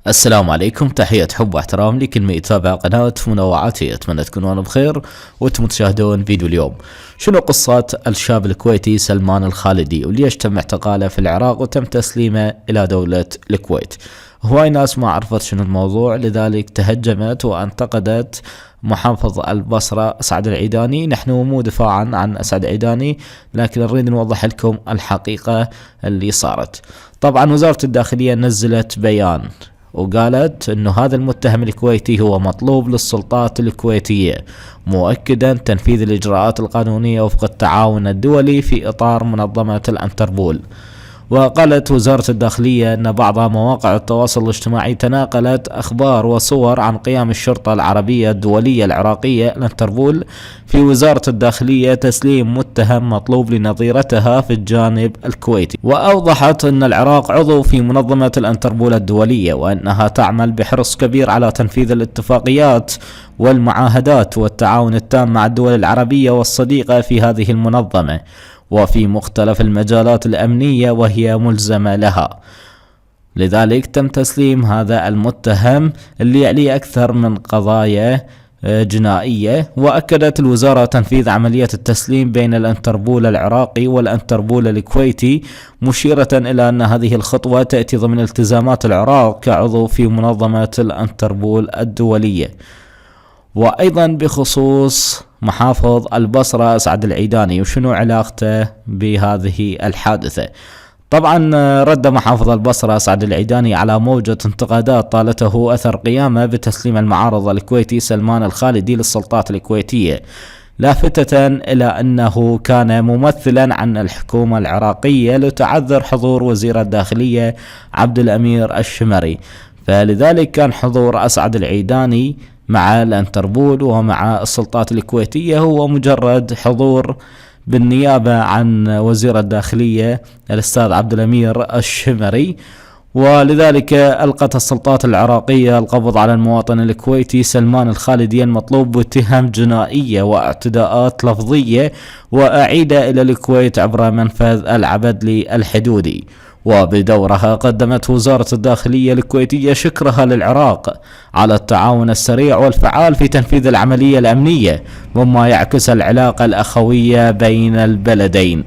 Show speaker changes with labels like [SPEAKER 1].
[SPEAKER 1] السلام عليكم، تحية حب واحترام لكل من يتابع قناة منوعاتي. أتمنى تكونون بخير وأنتم تشاهدون فيديو اليوم. شنو قصة الشاب الكويتي سلمان الخالدي وليش تم اعتقاله في العراق وتم تسليمه إلى دولة الكويت؟ هواي ناس ما عرفت شنو الموضوع، لذلك تهجمت وانتقدت محافظ البصرة أسعد العيداني. نحن مو دفاعا عن أسعد العيداني، لكن نريد نوضح لكم الحقيقة اللي صارت. طبعا وزارة الداخلية نزلت بيان وقالت انه هذا المتهم الكويتي هو مطلوب للسلطات الكويتية، مؤكدا تنفيذ الاجراءات القانونية وفق التعاون الدولي في اطار منظمة الانتربول. وقالت وزارة الداخلية أن بعض مواقع التواصل الاجتماعي تناقلت أخبار وصور عن قيام الشرطة العربية الدولية العراقية الانتربول في وزارة الداخلية تسليم متهم مطلوب لنظيرتها في الجانب الكويتي. وأوضحت أن العراق عضو في منظمة الانتربول الدولية، وأنها تعمل بحرص كبير على تنفيذ الاتفاقيات والمعاهدات والتعاون التام مع الدول العربية والصديقة في هذه المنظمة وفي مختلف المجالات الأمنية وهي ملزمة لها. لذلك تم تسليم هذا المتهم اللي عليه أكثر من قضايا جنائية. وأكدت الوزارة تنفيذ عملية التسليم بين الانتربول العراقي والانتربول الكويتي، مشيرة إلى أن هذه الخطوة تأتي ضمن التزامات العراق كعضو في منظمة الانتربول الدولية. وأيضا بخصوص محافظ البصرة أسعد العيداني وشنو علاقته بهذه الحادثة. طبعا رد محافظ البصرة أسعد العيداني على موجة انتقادات طالته أثر قيامه بتسليم المعارض الكويتي سلمان الخالدي للسلطات الكويتية، لافتة إلى أنه كان ممثلا عن الحكومة العراقية لتعذر حضور وزير الداخلية عبد الأمير الشمري. فلذلك كان حضور أسعد العيداني مع الانتربول ومع السلطات الكويتية هو مجرد حضور بالنيابة عن وزير الداخلية الأستاذ عبد الأمير الشمري. ولذلك ألقت السلطات العراقية القبض على المواطن الكويتي سلمان الخالدي المطلوب بتهم جنائية واعتداءات لفظية، وأعيد إلى الكويت عبر منفذ العبدلي الحدودي. وبدورها قدمت وزارة الداخلية الكويتية شكرها للعراق على التعاون السريع والفعال في تنفيذ العملية الأمنية، مما يعكس العلاقة الأخوية بين البلدين.